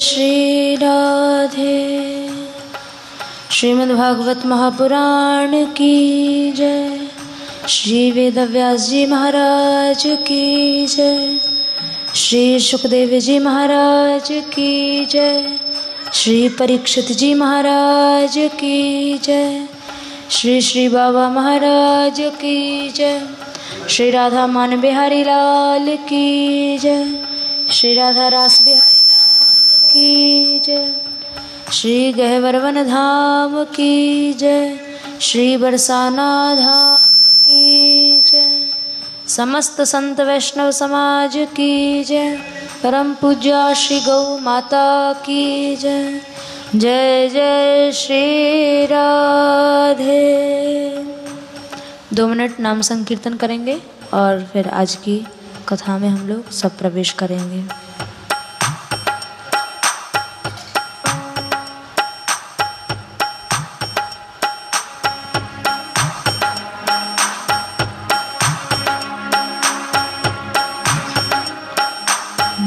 श्री राधे। श्रीमद्भागवत महापुराण की जय। श्री वेदव्यास जी महाराज की जय। श्री सुखदेव जी महाराज की जय। श्री परीक्षित जी महाराज की जय। श्री श्री बाबा महाराज की जय। श्री राधा मान बिहारी लाल की जय। श्री राधा रास बिहारी की जय। श्री गहवर धाम की जय। श्री बरसाना धाम की जय। समस्त संत वैष्णव समाज की जय। परम पूज्य श्री गौ माता की जय। जय जय श्री राधे। 2 मिनट नाम संकीर्तन करेंगे और फिर आज की कथा में हम लोग सब प्रवेश करेंगे।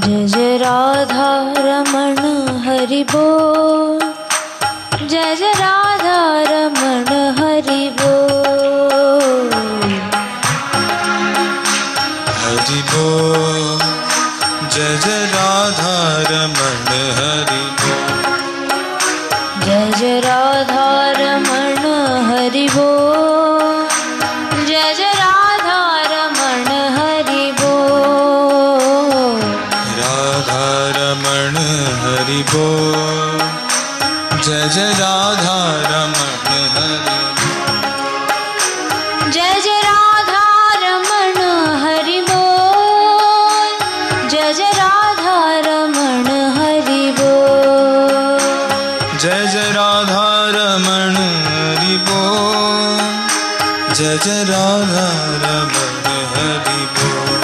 जय जय राधा रमण हरि बोल। जय जय राधा रमण हरि बोल। हरि बोल। जय जय राधा रमण हरि बोल। जय जय राधा रमण हरि बोल। जय जय राधा रमण हरि बोल। राधा रमण हरि बोल। जय जय राधा रमण हरि बोल। जय जय राधा रमण हरि बोल। जय जय राधा रमण हरि बोल। जय जय राधा रमण हरि बोल। जय जय राधा रमण हरि बोल।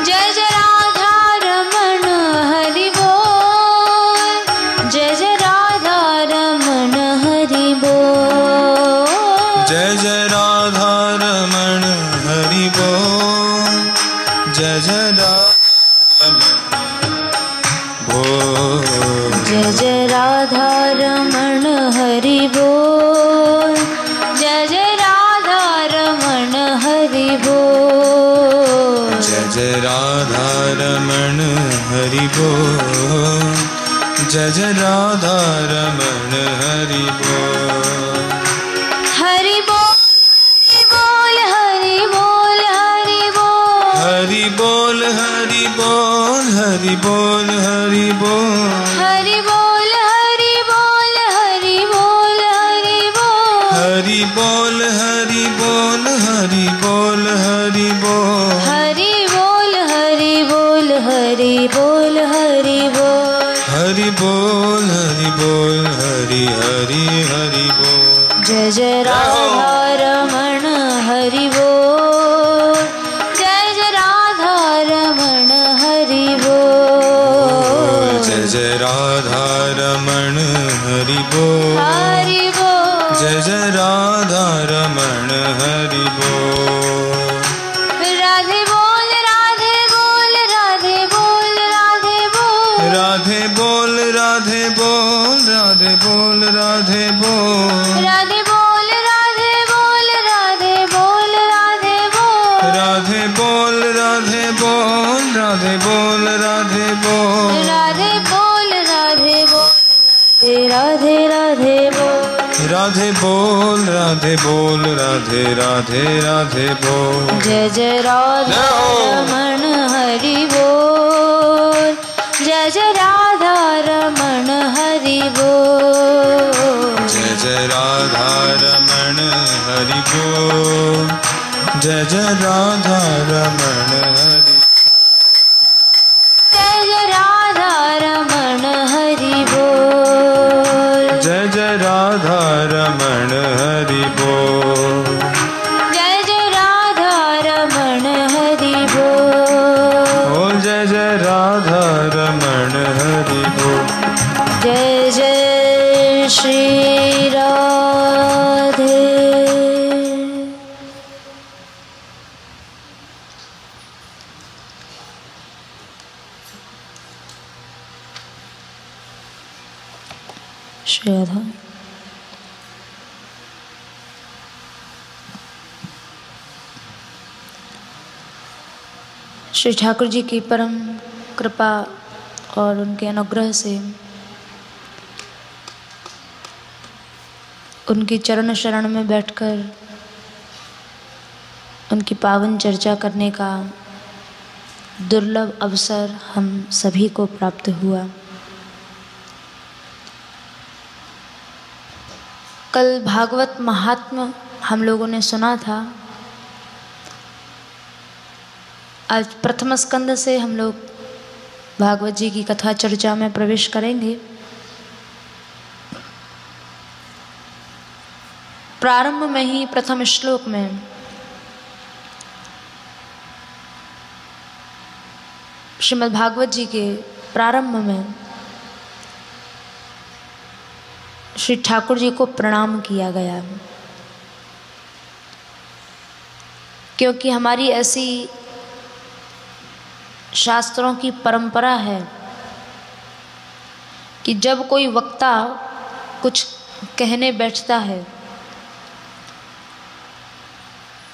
जय जय राधा रमण हरि बोल। जय जय राधा रमण हरि बोल। जय जय राधा रमण हरि बोल। जय जय राधा रमण बोल। जय जय राधा रमण हरि बोल। जय जय राधा रमण हरि बोल। जय जय राधा रमण हरि बोल। जय जय राधा रमण हरि बोल। हरि बोल हरि बोल हरि बोल। हरि बोल हरि बोल हरि बोल हरि बोल। हरि बोल हरि बोल हरि बोल हरि बोल। हरि बोल हरि बोल हरि बोल हरि बोल। हरि बोल हरि बोल हरि बोल हरि बोल। हरि बोल हरि बोल हरि हरि हरि बोल। जय जय राधा रमण हरि बोल। जय जय राधा रमण हरि बोल। जय जय राधा रमण हरि बोल। हरि बोल। जय जय राधा रमण हरि बोल। राधे बोल राधे बोल राधे बोल राधे बोल। राधे बोल राधे बोल राधे बोल राधे बोल। राधे बोल राधे बोल राधे बोल राधे बोल। राधे बोल राधे बोल राधे बोल राधे बोल। राधे बोल राधे बोल राधे राधे बोल। राधे बोल राधे बोल राधे राधे राधे बोल। जय जय राधा रमण हरि बोल। जय जय राधा रमण हरि बोल। जय जय राधा रमण हरि बोल। जय जय राधा रमण हरि। जय जय राधा रमण हरि बोल। जय जय राधा रमण हरि बोल। जय जय राधा रमण हरि बोल। जय जय राधा रमण हरि बोल। जय जय श्री राधे। श्री राधा। श्री ठाकुर जी की परम कृपा और उनके अनुग्रह से उनकी चरण शरण में बैठकर उनकी पावन चर्चा करने का दुर्लभ अवसर हम सभी को प्राप्त हुआ। कल भागवत महात्म्य हम लोगों ने सुना था। आज प्रथम स्कंद से हम लोग भागवत जी की कथा चर्चा में प्रवेश करेंगे। प्रारंभ में ही प्रथम श्लोक में श्रीमद् भागवत जी के प्रारंभ में श्री ठाकुर जी को प्रणाम किया गया, क्योंकि हमारी ऐसी शास्त्रों की परंपरा है कि जब कोई वक्ता कुछ कहने बैठता है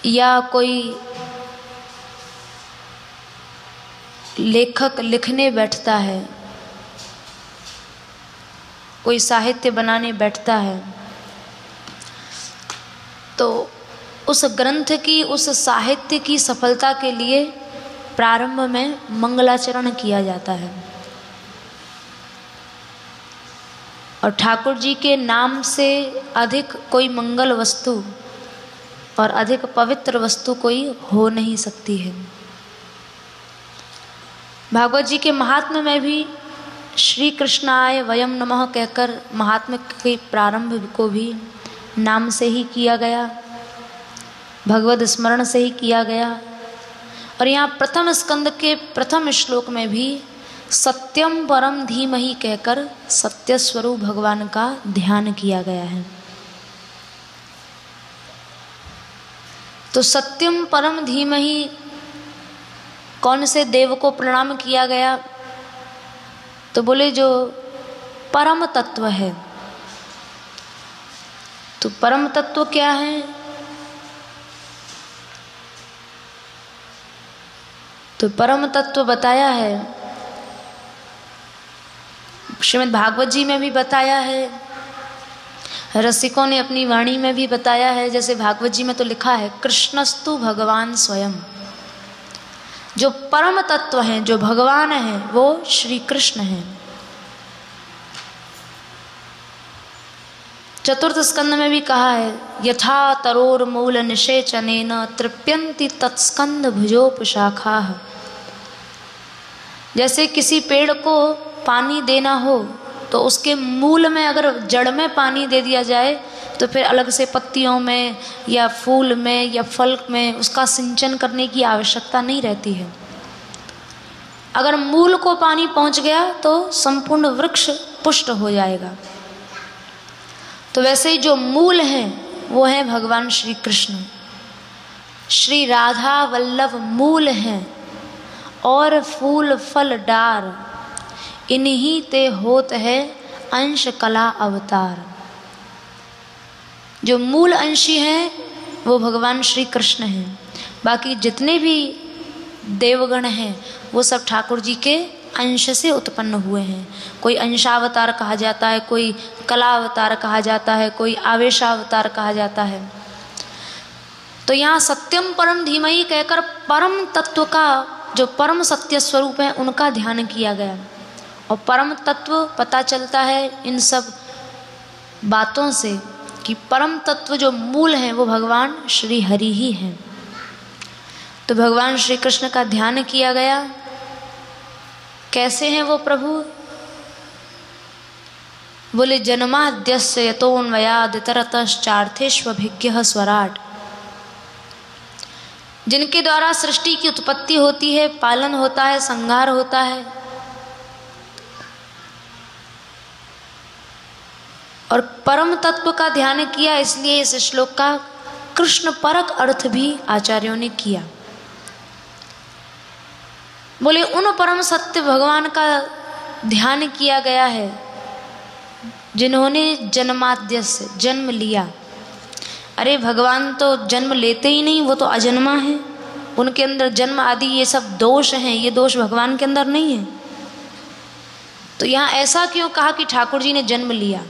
या कोई लेखक लिखने बैठता है, कोई साहित्य बनाने बैठता है, तो उस ग्रंथ की, उस साहित्य की सफलता के लिए प्रारंभ में मंगलाचरण किया जाता है। और ठाकुर जी के नाम से अधिक कोई मंगल वस्तु और अधिक पवित्र वस्तु कोई हो नहीं सकती है। भागवत जी के महात्म्य में भी श्री कृष्णाय वयम नमः कहकर महात्म्य के प्रारंभ को भी नाम से ही किया गया, भगवद स्मरण से ही किया गया। और यहाँ प्रथम स्कंद के प्रथम श्लोक में भी सत्यम परम धीमहि कहकर सत्य स्वरूप भगवान का ध्यान किया गया है। तो सत्यम परम धीमहि कौन से देव को प्रणाम किया गया? तो बोले जो परम तत्व है। तो परम तत्व क्या है? तो परम तत्व बताया है, श्रीमद् भागवत जी में भी बताया है, रसिकों ने अपनी वाणी में भी बताया है। जैसे भागवत जी में तो लिखा है कृष्णस्तु भगवान स्वयं। जो परम तत्व हैं, जो भगवान हैं, वो श्री कृष्ण हैं। चतुर्थ स्कंद में भी कहा है यथा तरोर मूल निषेचनेन तृप्यन्ति तत्स्कंद भुजोपशाखा। जैसे किसी पेड़ को पानी देना हो तो उसके मूल में अगर जड़ में पानी दे दिया जाए तो फिर अलग से पत्तियों में या फूल में या फल में उसका सिंचन करने की आवश्यकता नहीं रहती है। अगर मूल को पानी पहुंच गया तो संपूर्ण वृक्ष पुष्ट हो जाएगा। तो वैसे ही जो मूल हैं वो हैं भगवान श्री कृष्ण। श्री राधा वल्लभ मूल हैं और फूल फल डार, इन्हीं ते होत है अंश कला अवतार। जो मूल अंशी हैं वो भगवान श्री कृष्ण हैं। बाकी जितने भी देवगण हैं वो सब ठाकुर जी के अंश से उत्पन्न हुए हैं। कोई अंशावतार कहा जाता है, कोई कला अवतार कहा जाता है, कोई आवेशावतार कहा जाता है। तो यहाँ सत्यम परम धीमहि कहकर परम तत्व का, जो परम सत्य स्वरूप है, उनका ध्यान किया गया। और परम तत्व पता चलता है इन सब बातों से कि परम तत्व जो मूल हैं वो भगवान श्री हरि ही हैं। तो भगवान श्री कृष्ण का ध्यान किया गया। कैसे हैं वो प्रभु? बोले जन्माद्यस्य यतोऽन्वयाद् इतरतश्चार्थेष्वभिज्ञः स्वराट्। जिनके द्वारा सृष्टि की उत्पत्ति होती है, पालन होता है, संहार होता है। और परम तत्व का ध्यान किया, इसलिए इस श्लोक का कृष्ण परक अर्थ भी आचार्यों ने किया। बोले उन परम सत्य भगवान का ध्यान किया गया है जिन्होंने जन्माद्य से जन्म लिया। अरे भगवान तो जन्म लेते ही नहीं, वो तो अजन्मा है, उनके अंदर जन्म आदि ये सब दोष हैं, ये दोष भगवान के अंदर नहीं है। तो यहाँ ऐसा क्यों कहा कि ठाकुर जी ने जन्म लिया?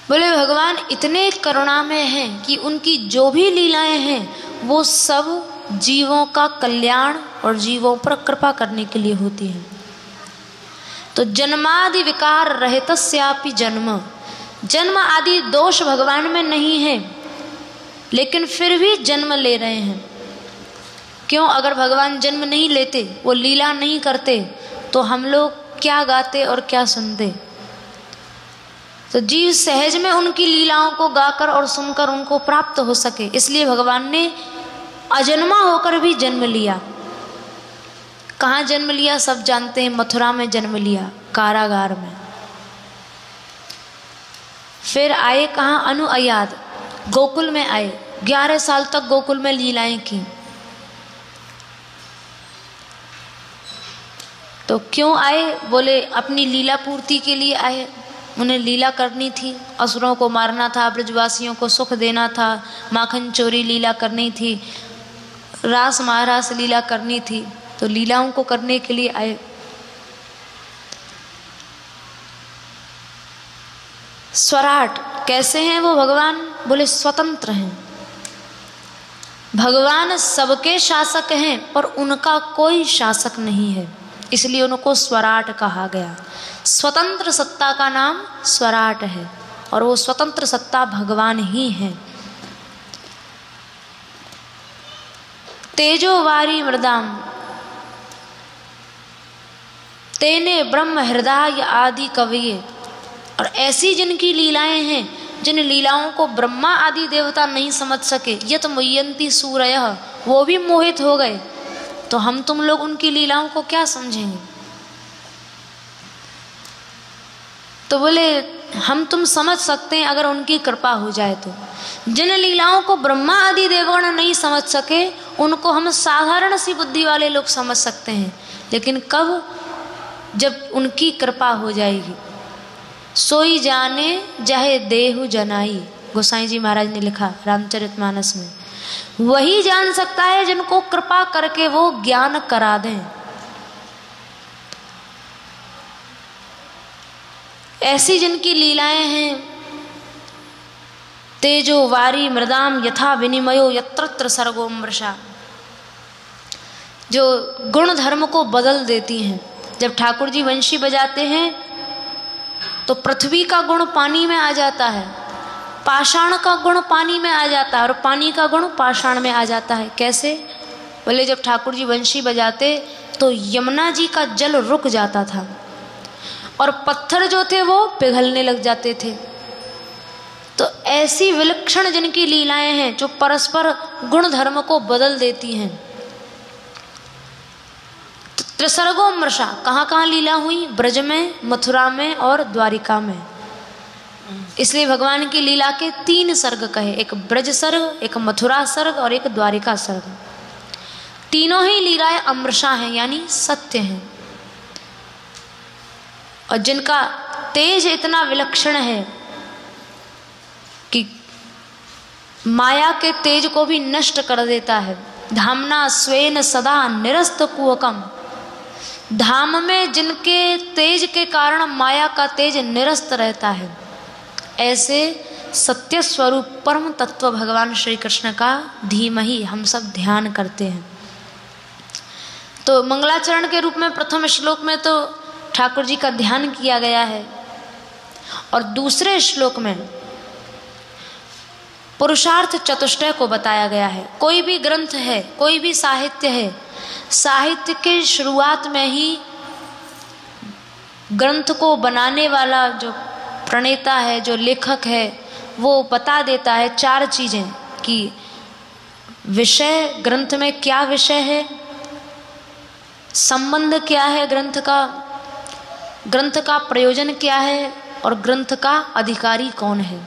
बोले भगवान इतने करुणामय हैं कि उनकी जो भी लीलाएं हैं वो सब जीवों का कल्याण और जीवों पर कृपा करने के लिए होती हैं। तो जन्मादि विकार रहितस्यापि जन्म, जन्म आदि दोष भगवान में नहीं है, लेकिन फिर भी जन्म ले रहे हैं। क्यों? अगर भगवान जन्म नहीं लेते, वो लीला नहीं करते, तो हम लोग क्या गाते और क्या सुनते? तो जीव सहज में उनकी लीलाओं को गाकर और सुनकर उनको प्राप्त हो सके, इसलिए भगवान ने अजन्मा होकर भी जन्म लिया। कहाँ जन्म लिया सब जानते हैं, मथुरा में जन्म लिया, कारागार में। फिर आए कहाँ? अनुअयाद, गोकुल में आए, 11 साल तक गोकुल में लीलाएं की। तो क्यों आए? बोले अपनी लीला पूर्ति के लिए आए, उन्हें लीला करनी थी, असुरों को मारना था, ब्रजवासियों को सुख देना था, माखन चोरी लीला करनी थी, रास महारास लीला करनी थी, तो लीलाओं को करने के लिए आए। स्वराट कैसे हैं वो भगवान? बोले स्वतंत्र हैं। भगवान सबके शासक हैं पर उनका कोई शासक नहीं है, इसलिए उनको स्वराट कहा गया। स्वतंत्र सत्ता का नाम स्वराट है और वो स्वतंत्र सत्ता भगवान ही है। तेजोवारी मृदाम तेने ब्रह्म हृदय आदि कविये, और ऐसी जिनकी लीलाएं हैं, जिन लीलाओं को ब्रह्मा आदि देवता नहीं समझ सके, यत मुह्यंती सूरयः, वो भी मोहित हो गए, तो हम तुम लोग उनकी लीलाओं को क्या समझेंगे? तो बोले हम तुम समझ सकते हैं अगर उनकी कृपा हो जाए तो। जिन लीलाओं को ब्रह्मा आदि देवगण नहीं समझ सके, उनको हम साधारण सी बुद्धि वाले लोग समझ सकते हैं, लेकिन कब? जब उनकी कृपा हो जाएगी। सोई जाने जहे देहु जनाई, गोसाई जी महाराज ने लिखा रामचरितमानस में। वही जान सकता है जिनको कृपा करके वो ज्ञान करा दें। ऐसी जिनकी लीलाएं हैं, तेजो वारी मृदाम यथा विनिमयो यत्रत्र सर्गो मृषा, जो गुण धर्म को बदल देती हैं। जब ठाकुर जी वंशी बजाते हैं तो पृथ्वी का गुण पानी में आ जाता है, पाषाण का गुण पानी में आ जाता है और पानी का गुण पाषाण में आ जाता है। कैसे? बोले जब ठाकुर जी वंशी बजाते तो यमुना जी का जल रुक जाता था और पत्थर जो थे वो पिघलने लग जाते थे। तो ऐसी विलक्षण जिनकी लीलाएं हैं जो परस्पर गुण धर्म को बदल देती हैं। त्रिसर्गो मृषा, कहाँ कहाँ लीला हुई? ब्रज में, मथुरा में और द्वारिका में। इसलिए भगवान की लीला के 3 सर्ग कहे, एक ब्रज सर्ग, एक मथुरा सर्ग और एक द्वारिका सर्ग। तीनों ही लीलाएं अमृषा हैं, यानी सत्य हैं, और जिनका तेज इतना विलक्षण है कि माया के तेज को भी नष्ट कर देता है। धामना स्वेन सदा निरस्त कुहकम, धाम में जिनके तेज के कारण माया का तेज निरस्त रहता है, ऐसे सत्य स्वरूप परम तत्व भगवान श्री कृष्ण का धीमहि हम सब ध्यान करते हैं। तो मंगलाचरण के रूप में प्रथम श्लोक में तो ठाकुर जी का ध्यान किया गया है, और दूसरे श्लोक में पुरुषार्थ चतुष्टय को बताया गया है। कोई भी ग्रंथ है, कोई भी साहित्य है, साहित्य के शुरुआत में ही ग्रंथ को बनाने वाला जो प्रणेता है, जो लेखक है, वो बता देता है 4 चीज़ें कि विषय, ग्रंथ में क्या विषय है, संबंध क्या है ग्रंथ का प्रयोजन क्या है, और ग्रंथ का अधिकारी कौन है।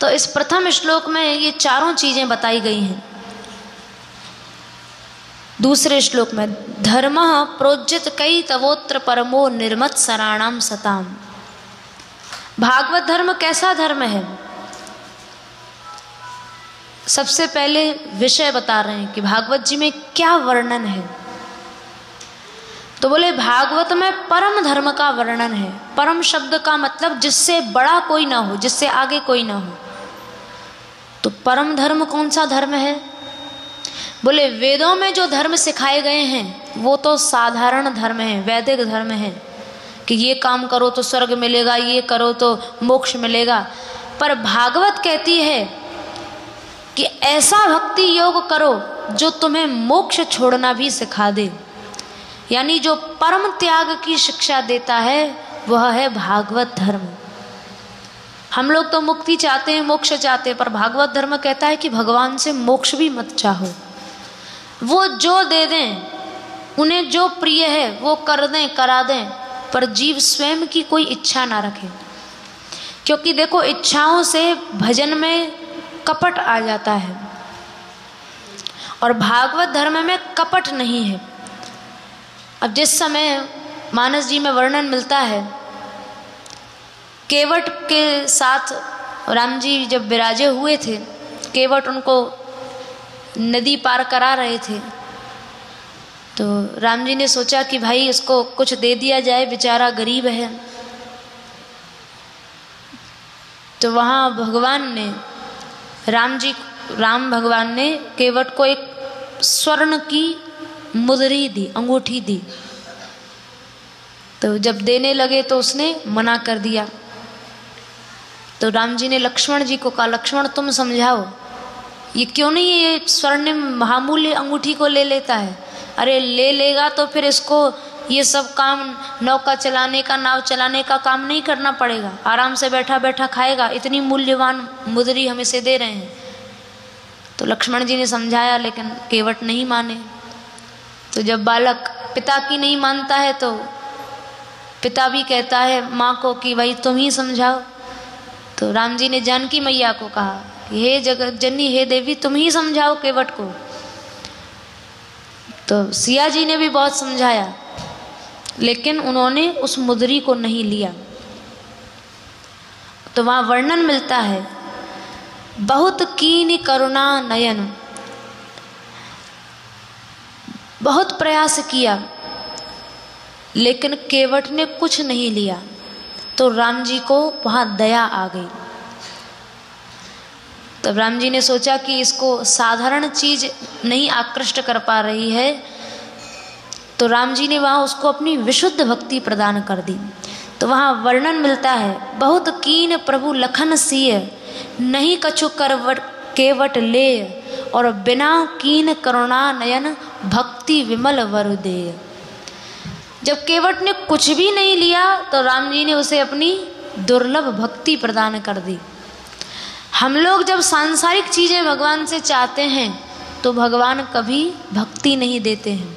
तो इस प्रथम श्लोक में ये 4 चीज़ें बताई गई हैं। दूसरे श्लोक में धर्मः प्रोज्यत कई तवोत्र परमो निर्मत सराणाम सताम, भागवत धर्म कैसा धर्म है? सबसे पहले विषय बता रहे हैं कि भागवत जी में क्या वर्णन है। तो बोले भागवत में परम धर्म का वर्णन है। परम शब्द का मतलब जिससे बड़ा कोई ना हो, जिससे आगे कोई ना हो। तो परम धर्म कौन सा धर्म है? बोले वेदों में जो धर्म सिखाए गए हैं वो तो साधारण धर्म है, वैदिक धर्म है कि ये काम करो तो स्वर्ग मिलेगा, ये करो तो मोक्ष मिलेगा। पर भागवत कहती है कि ऐसा भक्ति योग करो जो तुम्हें मोक्ष छोड़ना भी सिखा दे। यानी जो परम त्याग की शिक्षा देता है वह है भागवत धर्म। हम लोग तो मुक्ति चाहते हैं, मोक्ष चाहते हैं, पर भागवत धर्म कहता है कि भगवान से मोक्ष भी मत चाहो। वो जो दे दें, उन्हें जो प्रिय है वो कर दें, करा दें, पर जीव स्वयं की कोई इच्छा ना रखे। क्योंकि देखो इच्छाओं से भजन में कपट आ जाता है और भागवत धर्म में कपट नहीं है। अब जिस समय मानस जी में वर्णन मिलता है, केवट के साथ राम जी जब विराजे हुए थे, केवट उनको नदी पार करा रहे थे, तो राम जी ने सोचा कि भाई इसको कुछ दे दिया जाए, बेचारा गरीब है। तो वहाँ भगवान ने राम भगवान ने केवट को एक स्वर्ण की मुद्री दी, अंगूठी दी। तो जब देने लगे तो उसने मना कर दिया। तो राम जी ने लक्ष्मण जी को कहा, लक्ष्मण तुम समझाओ, ये क्यों नहीं ये स्वर्ण महामूल्य अंगूठी को ले लेता है? अरे ले लेगा तो फिर इसको ये सब काम नौका चलाने का, नाव चलाने का काम नहीं करना पड़ेगा, आराम से बैठा बैठा खाएगा। इतनी मूल्यवान मुद्री हम इसे दे रहे हैं। तो लक्ष्मण जी ने समझाया, लेकिन केवट नहीं माने। तो जब बालक पिता की नहीं मानता है तो पिता भी कहता है माँ को कि भाई तुम ही समझाओ। तो राम जी ने जानकी मैया को कहा, हे जगत जननी, हे देवी, तुम ही समझाओ केवट को। तो सिया जी ने भी बहुत समझाया, लेकिन उन्होंने उस मुद्री को नहीं लिया। तो वहाँ वर्णन मिलता है, बहुत कीन करुणा नयन, बहुत प्रयास किया लेकिन केवट ने कुछ नहीं लिया। तो राम जी को वहाँ दया आ गई। तब राम जी ने सोचा कि इसको साधारण चीज नहीं आकृष्ट कर पा रही है, तो राम जी ने वहाँ उसको अपनी विशुद्ध भक्ति प्रदान कर दी। तो वहाँ वर्णन मिलता है, बहुत कीन प्रभु लखन सिय, नहीं कछु करवट केवट ले, और बिना कीन करुणा नयन भक्ति विमल वर दे। जब केवट ने कुछ भी नहीं लिया तो राम जी ने उसे अपनी दुर्लभ भक्ति प्रदान कर दी। हम लोग जब सांसारिक चीज़ें भगवान से चाहते हैं तो भगवान कभी भक्ति नहीं देते हैं,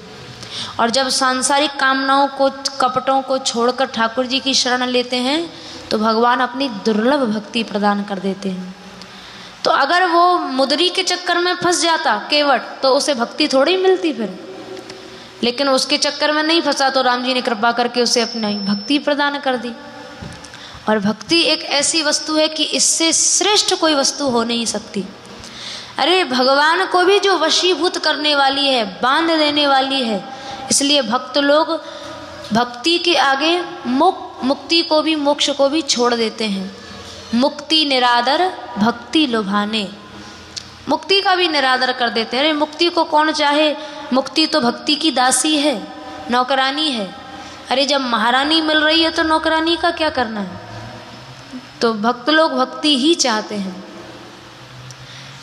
और जब सांसारिक कामनाओं को, कपटों को छोड़कर ठाकुर जी की शरण लेते हैं तो भगवान अपनी दुर्लभ भक्ति प्रदान कर देते हैं। तो अगर वो मुद्री के चक्कर में फंस जाता केवट, तो उसे भक्ति थोड़ी मिलती फिर। लेकिन उसके चक्कर में नहीं फंसा, तो राम जी ने कृपा करके उसे अपनी भक्ति प्रदान कर दी। और भक्ति एक ऐसी वस्तु है कि इससे श्रेष्ठ कोई वस्तु हो नहीं सकती। अरे भगवान को भी जो वशीभूत करने वाली है, बांध देने वाली है, इसलिए भक्त लोग भक्ति के आगे मुक्ति को भी, मोक्ष को भी छोड़ देते हैं। मुक्ति निरादर भक्ति लुभाने, मुक्ति का भी निरादर कर देते हैं। अरे मुक्ति को कौन चाहे, मुक्ति तो भक्ति की दासी है, नौकरानी है। अरे जब महारानी मिल रही है तो नौकरानी का क्या करना है? तो भक्त लोग भक्ति ही चाहते हैं।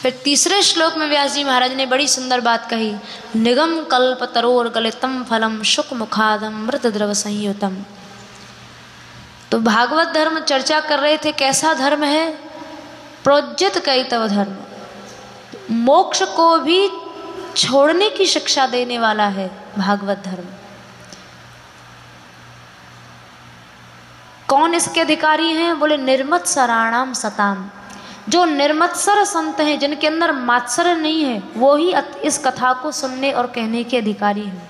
फिर तीसरे श्लोक में व्यास जी महाराज ने बड़ी सुंदर बात कही, निगम कल्प तरोर गलितम फलम शुक मुखादम मृत द्रव संयुतम। तो भागवत धर्म चर्चा कर रहे थे, कैसा धर्म है? प्रोज्जित कैतव धर्म, मोक्ष को भी छोड़ने की शिक्षा देने वाला है भागवत धर्म। कौन इसके अधिकारी हैं? बोले निर्मत्सराणाम सताम, जो निर्मत्सर संत हैं, जिनके अंदर मात्सर्य नहीं है, वो ही इस कथा को सुनने और कहने के अधिकारी हैं।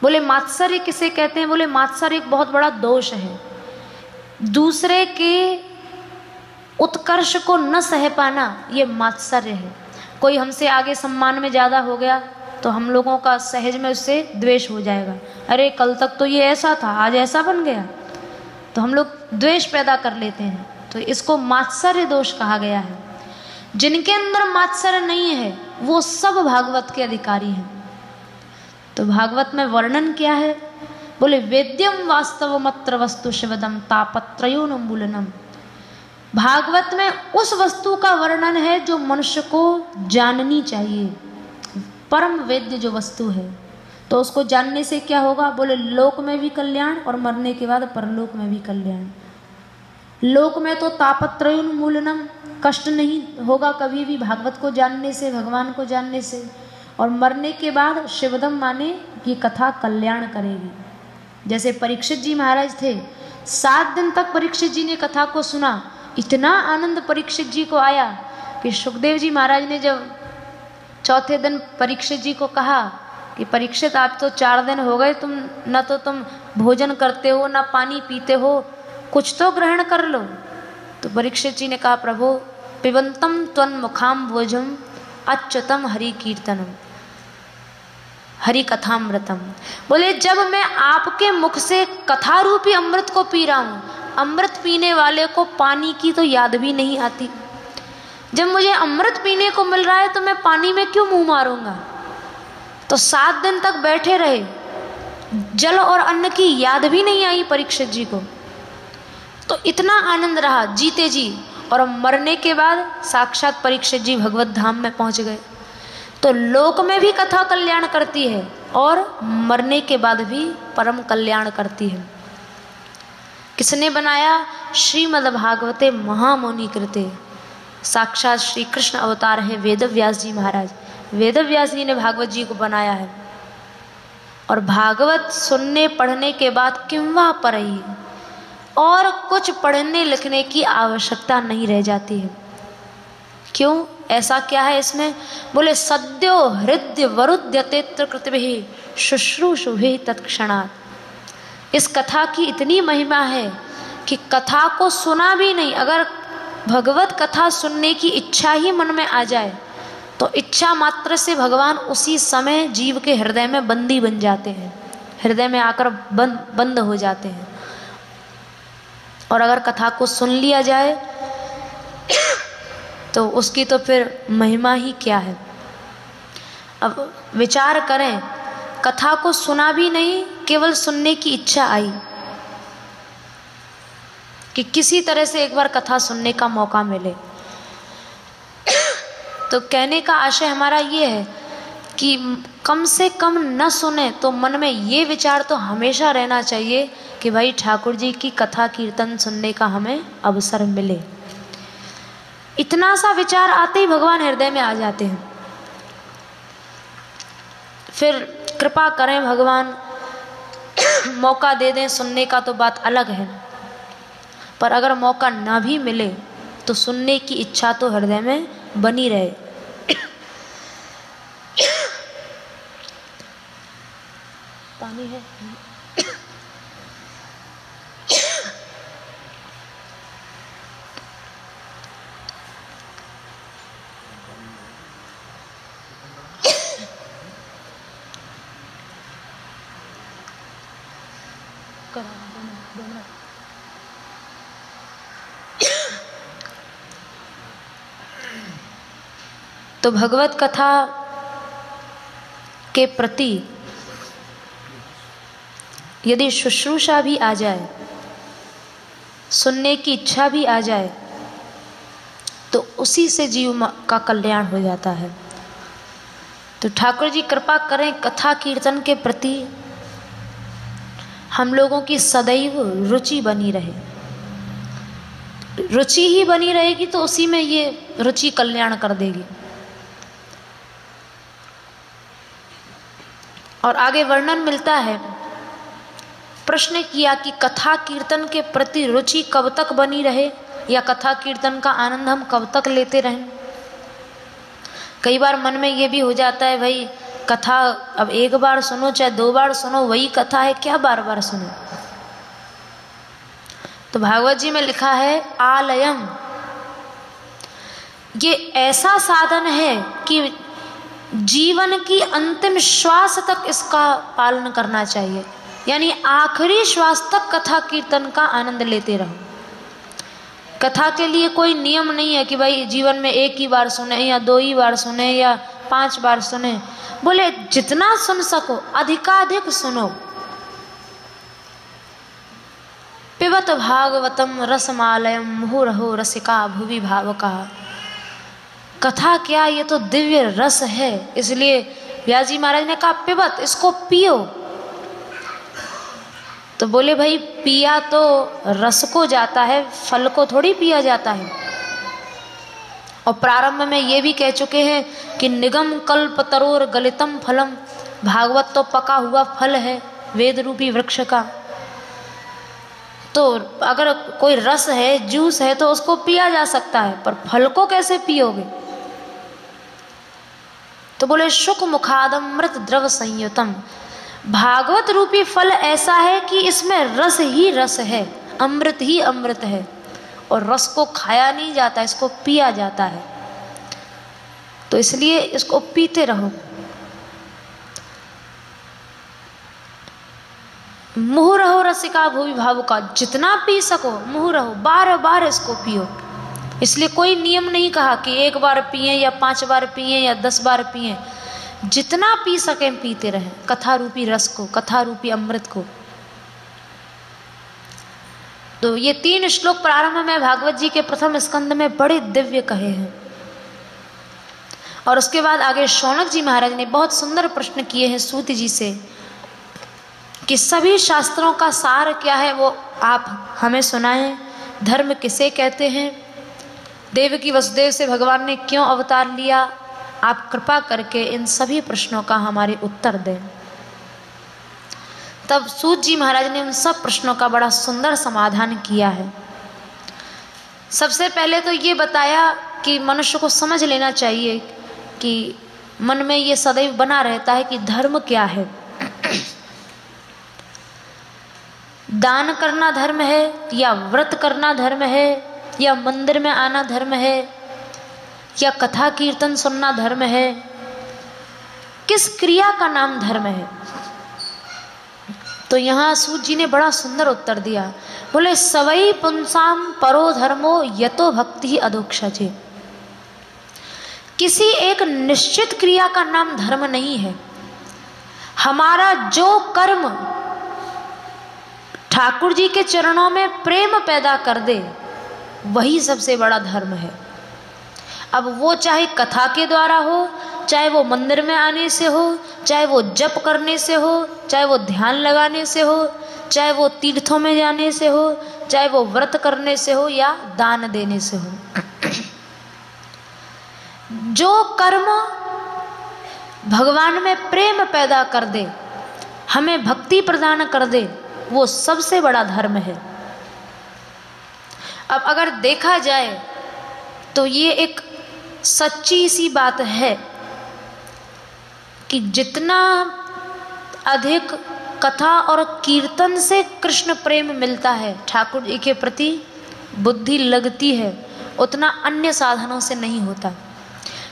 बोले मात्सर्य किसे कहते हैं? बोले मात्सर्य एक बहुत बड़ा दोष है दूसरे के उत्कर्ष को न सह पाना ये मात्सर्य है। कोई हमसे आगे सम्मान में ज़्यादा हो गया तो हम लोगों का सहज में उससे द्वेष हो जाएगा। अरे कल तक तो ये ऐसा था, आज ऐसा बन गया, तो हम लोग द्वेष पैदा कर लेते हैं। तो इसको मात्सर्य दोष कहा गया है। जिनके अंदर मात्सर्य नहीं है वो सब भागवत के अधिकारी हैं। तो भागवत में वर्णन क्या है? बोले वेद्यम वास्तवमत्र वस्तु शिवदम तापत्रयोन्मूलनम। भागवत में उस वस्तु का वर्णन है जो मनुष्य को जाननी चाहिए, परम वेद्य जो वस्तु है। तो उसको जानने से क्या होगा? बोले लोक में भी कल्याण और मरने के बाद परलोक में भी कल्याण। लोक में तो तापत्रयोन्मूलनम, कष्ट नहीं होगा कभी भी भागवत को जानने से, भगवान को जानने से। और मरने के बाद शिवदम माने ये कथा कल्याण करेगी। जैसे परीक्षित जी महाराज थे, 7 दिन तक परीक्षित जी ने कथा को सुना। इतना आनंद परीक्षित जी को आया कि सुखदेव जी महाराज ने जब चौथे दिन परीक्षित जी को कहा कि परीक्षित आप तो 4 दिन हो गए, न तो तुम भोजन करते हो न पानी पीते हो, कुछ तो ग्रहण कर लो। तो परीक्षित जी ने कहा प्रभु पिबंतम त्वन्मुखाम भोजम अच्युतम हरि कीर्तनम हरि कथामृतम। बोले जब मैं आपके मुख से कथा रूपी अमृत को पी रहा हूँ, अमृत पीने वाले को पानी की तो याद भी नहीं आती। जब मुझे अमृत पीने को मिल रहा है तो मैं पानी में क्यों मुंह मारूंगा। तो 7 दिन तक बैठे रहे, जल और अन्न की याद भी नहीं आई परीक्षित जी को। तो इतना आनंद रहा जीते जी, और मरने के बाद साक्षात परीक्षित जी भगवत धाम में पहुंच गए। तो लोक में भी कथा कल्याण करती है और मरने के बाद भी परम कल्याण करती है। किसने बनाया? श्रीमद्भागवते महामुनि कृते। साक्षात श्री कृष्ण अवतार है वेद व्यास जी महाराज। वेद व्यास जी ने भागवत जी को बनाया है। और भागवत सुनने पढ़ने के बाद किंवा परई, और कुछ पढ़ने लिखने की आवश्यकता नहीं रह जाती है। क्यों? ऐसा क्या है इसमें? बोले सद्यो हृदय वरुद्यते कृतभिः शुश्रूषुभिः तत्क्षणात्। इस कथा की इतनी महिमा है कि कथा को सुना भी नहीं, अगर भगवत कथा सुनने की इच्छा ही मन में आ जाए तो इच्छा मात्र से भगवान उसी समय जीव के हृदय में बंदी बन जाते हैं, हृदय में आकर बंद हो जाते हैं। और अगर कथा को सुन लिया जाए तो उसकी तो फिर महिमा ही क्या है। अब विचार करें, कथा को सुना भी नहीं, केवल सुनने की इच्छा आई कि किसी तरह से एक बार कथा सुनने का मौका मिले। तो कहने का आशय हमारा ये है कि कम से कम न सुने तो मन में ये विचार तो हमेशा रहना चाहिए कि भाई ठाकुर जी की कथा कीर्तन सुनने का हमें अवसर मिले। इतना सा विचार आते ही भगवान हृदय में आ जाते हैं। फिर कृपा करें भगवान, मौका दे दें सुनने का तो बात अलग है, पर अगर मौका ना भी मिले तो सुनने की इच्छा तो हृदय में बनी रहे। पानी है? तो भगवत कथा के प्रति यदि शुश्रूषा भी आ जाए, सुनने की इच्छा भी आ जाए, तो उसी से जीव का कल्याण हो जाता है। तो ठाकुर जी कृपा करें कथा कीर्तन के प्रति हम लोगों की सदैव रुचि बनी रहे। रुचि ही बनी रहेगी तो उसी में ये रुचि कल्याण कर देगी। और आगे वर्णन मिलता है, प्रश्न किया कि कथा कीर्तन के प्रति रुचि कब तक बनी रहे, या कथा कीर्तन का आनंद हम कब तक लेते रहें। कई बार मन में ये भी हो जाता है, भाई कथा अब एक बार सुनो चाहे 2 बार सुनो, वही कथा है, क्या बार बार सुनो। तो भागवत जी में लिखा है आलयम, ये ऐसा साधन है कि जीवन की अंतिम श्वास तक इसका पालन करना चाहिए, यानी आखिरी श्वास तक कथा कीर्तन का आनंद लेते रहो। कथा के लिए कोई नियम नहीं है कि भाई जीवन में एक ही बार सुने या 2 ही बार सुने या 5 बार सुने। बोले जितना सुन सको अधिकाधिक सुनो। पिबत भागवतम रसमालयम मुहुरहो रसिका भुवि भावका। कथा क्या, ये तो दिव्य रस है, इसलिए व्यास जी महाराज ने कहा पिबत, इसको पियो। तो बोले भाई पिया तो रस को जाता है, फल को थोड़ी पिया जाता है। और प्रारंभ में ये भी कह चुके हैं कि निगम कल्प तरोर गलितम फलम, भागवत तो पका हुआ फल है वेद रूपी वृक्ष का। तो अगर कोई रस है, जूस है, तो उसको पिया जा सकता है, पर फल को कैसे पियोगे? तो बोले शुक मुखादमृत द्रव संयुतम, भागवत रूपी फल ऐसा है कि इसमें रस ही रस है, अमृत ही अमृत है, और रस को खाया नहीं जाता, इसको पिया जाता है। तो इसलिए इसको पीते रहो। मुँह रहो रसिका भूमि भावुका, जितना पी सको मुँह रहो, बार बार इसको पियो। इसलिए कोई नियम नहीं कहा कि 1 बार पिए या 5 बार पिए या 10 बार पिए, जितना पी सकें पीते रहें कथा रूपी रस को, कथा रूपी अमृत को। तो ये 3 श्लोक प्रारंभ में भागवत जी के प्रथम स्कंद में बड़े दिव्य कहे हैं। और उसके बाद आगे शौनक जी महाराज ने बहुत सुंदर प्रश्न किए हैं सूत जी से कि सभी शास्त्रों का सार क्या है, वो आप हमें सुनाएं। धर्म किसे कहते हैं, देवकी वसुदेव से भगवान ने क्यों अवतार लिया, आप कृपा करके इन सभी प्रश्नों का हमारे उत्तर दें। तब सूत जी महाराज ने उन सब प्रश्नों का बड़ा सुंदर समाधान किया है। सबसे पहले तो ये बताया कि मनुष्य को समझ लेना चाहिए कि मन में ये सदैव बना रहता है कि धर्म क्या है। दान करना धर्म है, या व्रत करना धर्म है, या मंदिर में आना धर्म है, या कथा कीर्तन सुनना धर्म है, किस क्रिया का नाम धर्म है? तो यहाँ सूत जी ने बड़ा सुंदर उत्तर दिया। बोले सवई पुंसाम परो धर्मो यतो भक्ति अधोक्षजे। किसी एक निश्चित क्रिया का नाम धर्म नहीं है। हमारा जो कर्म ठाकुर जी के चरणों में प्रेम पैदा कर दे, वही सबसे बड़ा धर्म है। अब वो चाहे कथा के द्वारा हो, चाहे वो मंदिर में आने से हो, चाहे वो जप करने से हो, चाहे वो ध्यान लगाने से हो, चाहे वो तीर्थों में जाने से हो, चाहे वो व्रत करने से हो, या दान देने से हो। जो कर्म भगवान में प्रेम पैदा कर दे, हमें भक्ति प्रदान कर दे, वो सबसे बड़ा धर्म है। अब अगर देखा जाए तो ये एक सच्ची सी बात है कि जितना अधिक कथा और कीर्तन से कृष्ण प्रेम मिलता है, ठाकुर जी के प्रति बुद्धि लगती है, उतना अन्य साधनों से नहीं होता।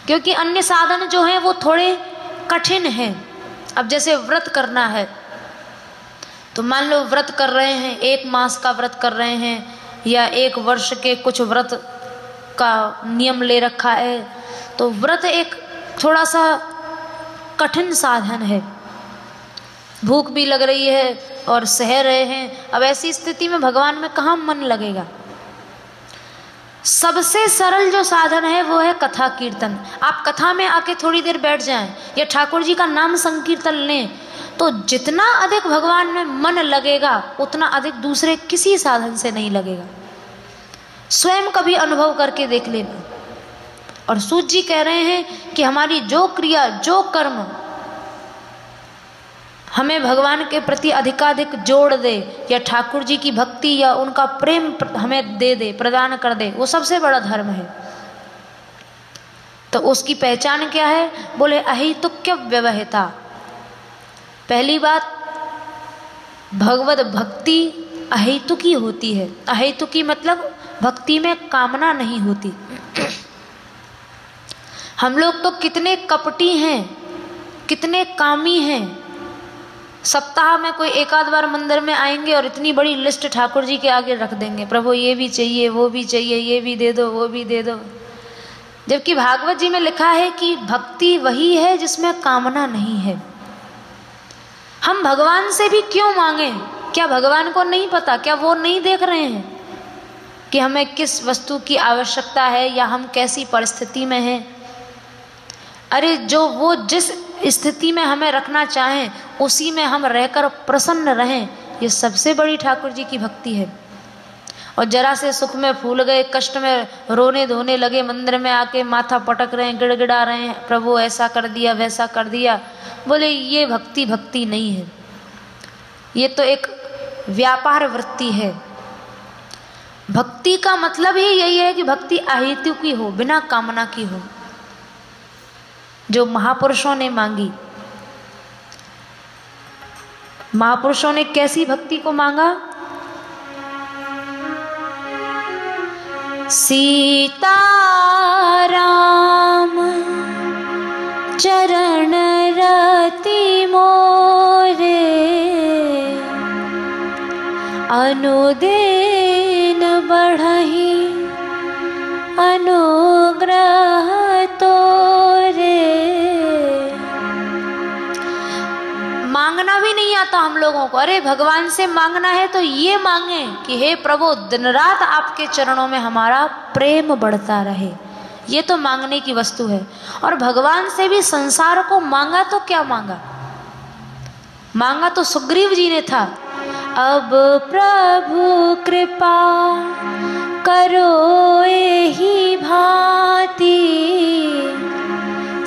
क्योंकि अन्य साधन जो हैं वो थोड़े कठिन हैं। अब जैसे व्रत करना है, तो मान लो व्रत कर रहे हैं, 1 मास का व्रत कर रहे हैं, या 1 वर्ष के कुछ व्रत का नियम ले रखा है, तो व्रत एक थोड़ा सा कठिन साधन है। भूख भी लग रही है और सह रहे हैं, अब ऐसी स्थिति में भगवान में कहाँ मन लगेगा। सबसे सरल जो साधन है वो है कथा कीर्तन। आप कथा में आके थोड़ी देर बैठ जाएं या ठाकुर जी का नाम संकीर्तन लें, तो जितना अधिक भगवान में मन लगेगा उतना अधिक दूसरे किसी साधन से नहीं लगेगा। स्वयं कभी अनुभव करके देख लेना। और सूत जी कह रहे हैं कि हमारी जो क्रिया, जो कर्म हमें भगवान के प्रति अधिकाधिक जोड़ दे, या ठाकुर जी की भक्ति या उनका प्रेम हमें दे दे, प्रदान कर दे, वो सबसे बड़ा धर्म है। तो उसकी पहचान क्या है? बोले अहितुक्य व्यवहिता। पहली बात, भगवत भक्ति अहेतुकी होती है। अहेतुकी मतलब भक्ति में कामना नहीं होती। हम लोग तो कितने कपटी हैं, कितने कामी हैं। सप्ताह में कोई एक आध बार मंदिर में आएंगे और इतनी बड़ी लिस्ट ठाकुर जी के आगे रख देंगे, प्रभु ये भी चाहिए, वो भी चाहिए, ये भी दे दो, वो भी दे दो। जबकि भागवत जी में लिखा है कि भक्ति वही है जिसमें कामना नहीं है। हम भगवान से भी क्यों मांगे? क्या भगवान को नहीं पता? क्या वो नहीं देख रहे हैं कि हमें किस वस्तु की आवश्यकता है या हम कैसी परिस्थिति में हैं? अरे जो वो जिस स्थिति में हमें रखना चाहें उसी में हम रहकर प्रसन्न रहें, ये सबसे बड़ी ठाकुर जी की भक्ति है। और जरा से सुख में फूल गए, कष्ट में रोने धोने लगे, मंदिर में आके माथा पटक रहे हैं, गिड़गिड़ा रहे हैं, प्रभु ऐसा कर दिया, वैसा कर दिया। बोले ये भक्ति नहीं है, ये तो एक व्यापार वृत्ति है। भक्ति का मतलब ही यही है कि भक्ति अहेतु की हो, बिना कामना की हो, जो महापुरुषों ने मांगी। महापुरुषों ने कैसी भक्ति को मांगा? सीताराम चरण रति मोरे, अनुदिन बढ़हि अनुग्रह तोरे। मांगना भी नहीं आता हम लोगों को। अरे भगवान से मांगना है तो ये मांगे कि हे प्रभु दिन रात आपके चरणों में हमारा प्रेम बढ़ता रहे। ये तो मांगने की वस्तु है। और भगवान से भी संसार को मांगा तो क्या मांगा? मांगा तो सुग्रीव जी ने था, अब प्रभु कृपा करो एहि भांति,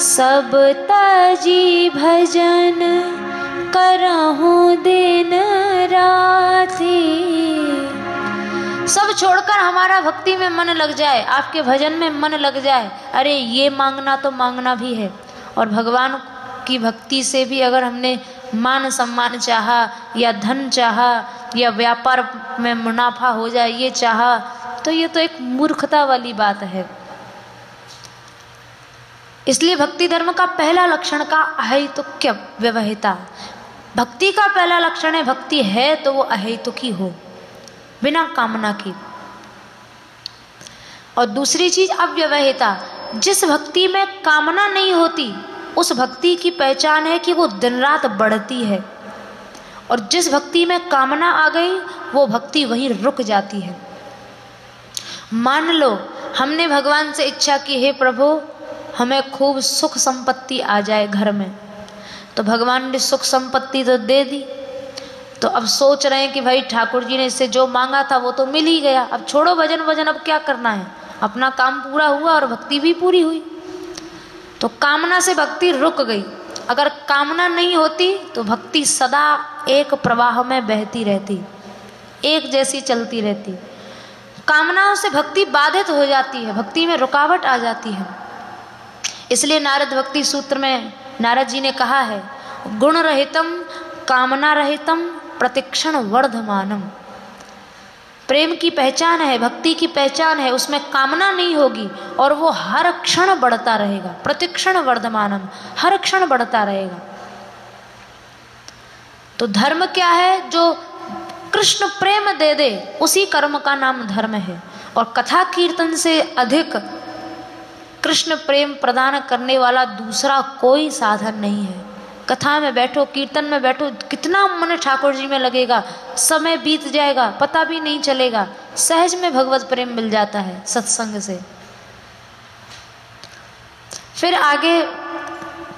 सब तजी भजन करहूं दिन राति। सब छोड़कर हमारा भक्ति में मन लग जाए, आपके भजन में मन लग जाए। अरे ये मांगना तो मांगना भी है। और भगवान की भक्ति से भी अगर हमने मान सम्मान चाहा या धन चाहा या व्यापार में मुनाफा हो जाए ये चाहा, तो ये तो एक मूर्खता वाली बात है। इसलिए भक्ति धर्म का पहला लक्षण का अहेतुक्य व्यवहिता। भक्ति का पहला लक्षण है, भक्ति है तो वो अहेतुकी हो, बिना कामना की। और दूसरी चीज अव्यवहिता। जिस भक्ति में कामना नहीं होती उस भक्ति की पहचान है कि वो दिन रात बढ़ती है। और जिस भक्ति में कामना आ गई वो भक्ति वहीं रुक जाती है। मान लो हमने भगवान से इच्छा की, हे प्रभु हमें खूब सुख संपत्ति आ जाए घर में, तो भगवान ने सुख संपत्ति तो दे दी। तो अब सोच रहे हैं कि भाई ठाकुर जी ने इससे जो मांगा था वो तो मिल ही गया, अब छोड़ो भजन वजन, अब क्या करना है, अपना काम पूरा हुआ और भक्ति भी पूरी हुई। तो कामना से भक्ति रुक गई। अगर कामना नहीं होती तो भक्ति सदा एक प्रवाह में बहती रहती, एक जैसी चलती रहती। कामनाओं से भक्ति बाधित हो जाती है, भक्ति में रुकावट आ जाती है। इसलिए नारद भक्ति सूत्र में नारद जी ने कहा है, गुण रहितम कामना रहितम प्रतिक्षण वर्धमानम। प्रेम की पहचान है, भक्ति की पहचान है, उसमें कामना नहीं होगी और वो हर क्षण बढ़ता रहेगा। प्रतिक्षण वर्धमानम, हर क्षण बढ़ता रहेगा। तो धर्म क्या है? जो कृष्ण प्रेम दे दे उसी कर्म का नाम धर्म है। और कथा कीर्तन से अधिक कृष्ण प्रेम प्रदान करने वाला दूसरा कोई साधन नहीं है। कथा में बैठो, कीर्तन में बैठो, कितना मन ठाकुर जी में लगेगा, समय बीत जाएगा पता भी नहीं चलेगा। सहज में भगवत प्रेम मिल जाता है सत्संग से। फिर आगे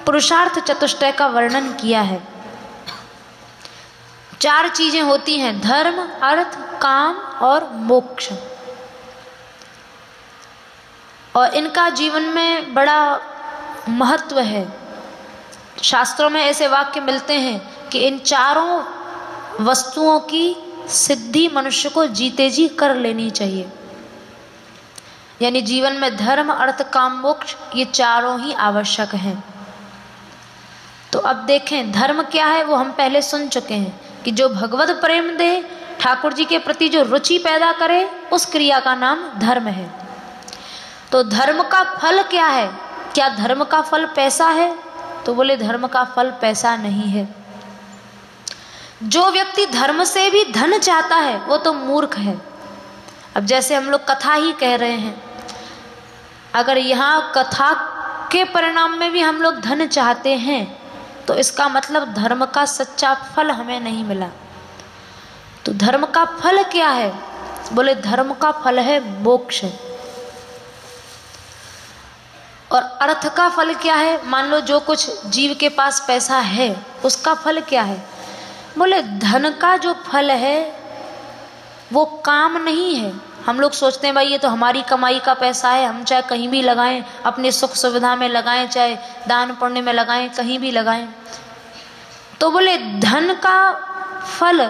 पुरुषार्थ चतुष्टय का वर्णन किया है। 4 चीजें होती हैं, धर्म, अर्थ, काम और मोक्ष। और इनका जीवन में बड़ा महत्व है। शास्त्रों में ऐसे वाक्य मिलते हैं कि इन चारों वस्तुओं की सिद्धि मनुष्य को जीते जी कर लेनी चाहिए। यानी जीवन में धर्म, अर्थ, काम, मोक्ष ये चारों ही आवश्यक हैं। तो अब देखें धर्म क्या है, वो हम पहले सुन चुके हैं कि जो भगवत प्रेम दे, ठाकुर जी के प्रति जो रुचि पैदा करे उस क्रिया का नाम धर्म है। तो धर्म का फल क्या है? क्या धर्म का फल पैसा है? तो बोले धर्म का फल पैसा नहीं है। जो व्यक्ति धर्म से भी धन चाहता है वो तो मूर्ख है। अब जैसे हम लोग कथा ही कह रहे हैं, अगर यहाँ कथा के परिणाम में भी हम लोग धन चाहते हैं तो इसका मतलब धर्म का सच्चा फल हमें नहीं मिला। तो धर्म का फल क्या है? बोले धर्म का फल है मोक्ष। और अर्थ का फल क्या है? मान लो जो कुछ जीव के पास पैसा है उसका फल क्या है? बोले धन का जो फल है वो काम नहीं है। हम लोग सोचते हैं भाई ये तो हमारी कमाई का पैसा है, हम चाहे कहीं भी लगाएं, अपने सुख सुविधा में लगाएं, चाहे दान पुण्य में लगाएं, कहीं भी लगाएं। तो बोले धन का फल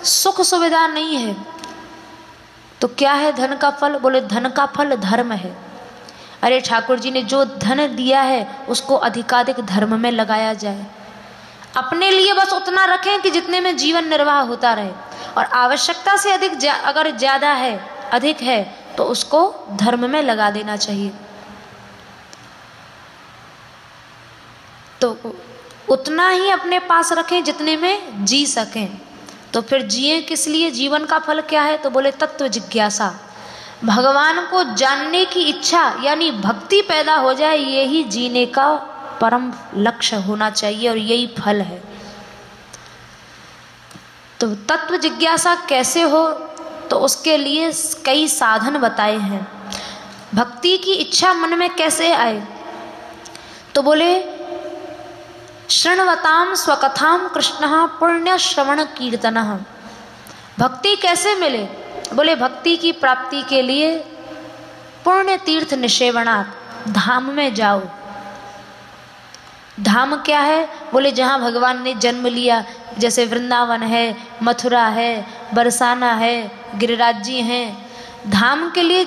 सुख सुविधा नहीं है। तो क्या है धन का फल? बोले धन का फल धर्म है। अरे ठाकुर जी ने जो धन दिया है उसको अधिकाधिक धर्म में लगाया जाए। अपने लिए बस उतना रखें कि जितने में जीवन निर्वाह होता रहे, और आवश्यकता से अधिक अगर ज़्यादा है, अधिक है, तो उसको धर्म में लगा देना चाहिए। तो उतना ही अपने पास रखें जितने में जी सकें। तो फिर जिए किस लिए? जीवन का फल क्या है? तो बोले तत्व जिज्ञासा, भगवान को जानने की इच्छा यानी भक्ति पैदा हो जाए, यही जीने का परम लक्ष्य होना चाहिए और यही फल है। तो तत्व जिज्ञासा कैसे हो? तो उसके लिए कई साधन बताए हैं। भक्ति की इच्छा मन में कैसे आए? तो बोले शृण्वताम स्वकथाम कृष्ण पुण्य श्रवण कीर्तन। भक्ति कैसे मिले? बोले भक्ति की प्राप्ति के लिए पुण्य तीर्थ निषेवणात्, धाम में जाओ। धाम क्या है? बोले जहाँ भगवान ने जन्म लिया, जैसे वृंदावन है, मथुरा है, बरसाना है, गिरिराज जी हैं। धाम के लिए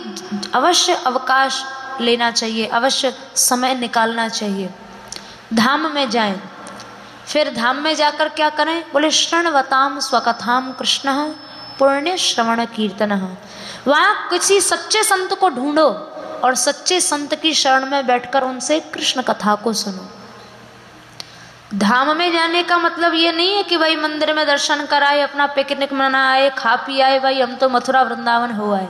अवश्य अवकाश लेना चाहिए, अवश्य समय निकालना चाहिए। धाम में जाएं। फिर धाम में जाकर क्या करें? बोले शृण्वताम स्वकथाम कृष्ण पुण्य श्रवण कीर्तन। वहाँ किसी सच्चे संत को ढूंढो और सच्चे संत की शरण में बैठकर उनसे कृष्ण कथा को सुनो। धाम में जाने का मतलब ये नहीं है कि भाई मंदिर में दर्शन कराए, अपना पिकनिक मनाए, खा पी आए, भाई हम तो मथुरा वृंदावन हो आए।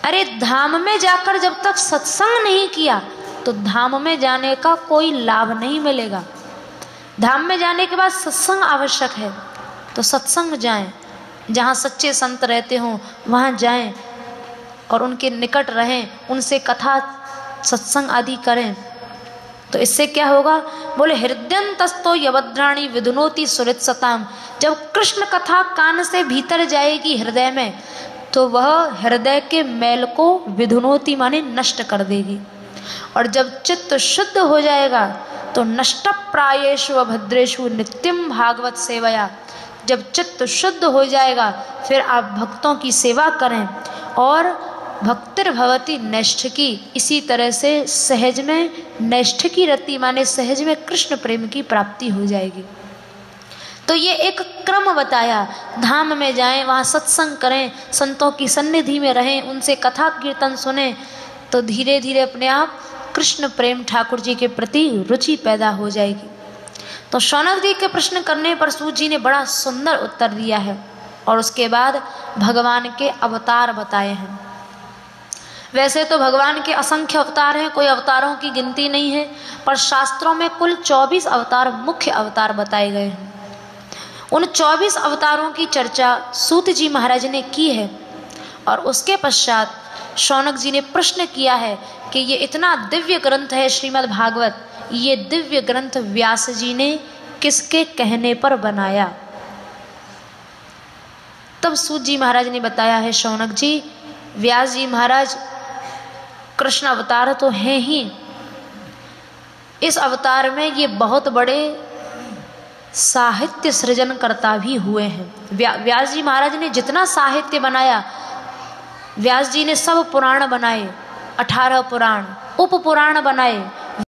अरे धाम में जाकर जब तक सत्संग नहीं किया तो धाम में जाने का कोई लाभ नहीं मिलेगा। धाम में जाने के बाद सत्संग आवश्यक है। तो सत्संग जाएं, जहाँ सच्चे संत रहते हों वहाँ जाएं और उनके निकट रहें, उनसे कथा सत्संग आदि करें। तो इससे क्या होगा? बोले हृदयंतस्तो यवद्राणी विधुनोति सुहृत्सताम। जब कृष्ण कथा कान से भीतर जाएगी हृदय में तो वह हृदय के मैल को विधुनोति माने नष्ट कर देगी। और जब चित्त शुद्ध हो जाएगा तो नष्ट प्रायेषु अभद्रेषु नित्यम भागवत सेवया। जब चित्त शुद्ध हो जाएगा फिर आप भक्तों की सेवा करें। और भक्तिर्भवति नैष्ठिकी, इसी तरह से सहज में नैष्ठिकी रति माने सहज में कृष्ण प्रेम की प्राप्ति हो जाएगी। तो ये एक क्रम बताया। धाम में जाएं, वहाँ सत्संग करें, संतों की सन्निधि में रहें, उनसे कथा कीर्तन सुने, तो धीरे धीरे अपने आप कृष्ण प्रेम ठाकुर जी के प्रति रुचि पैदा हो जाएगी। तो शौनक जी के प्रश्न करने पर सूत जी ने बड़ा सुंदर उत्तर दिया है और उसके बाद भगवान के अवतार बताए हैं। वैसे तो भगवान के असंख्य अवतार हैं, कोई अवतारों की गिनती नहीं है, पर शास्त्रों में कुल 24 अवतार, मुख्य अवतार बताए गए हैं। उन 24 अवतारों की चर्चा सूत जी महाराज ने की है और उसके पश्चात शौनक जी ने प्रश्न किया है कि ये इतना दिव्य ग्रंथ है श्रीमद् भागवत, ये दिव्य ग्रंथ व्यास जी ने किसके कहने पर बनाया? तब सूत जी महाराज ने बताया है, शौनक जी, व्यास जी महाराज कृष्ण अवतार तो हैं ही, इस अवतार में ये बहुत बड़े साहित्य सृजनकर्ता भी हुए हैं। व्यास जी महाराज ने जितना साहित्य बनाया, व्यास जी ने सब पुराण बनाए, 18 पुराण, उप पुराण बनाए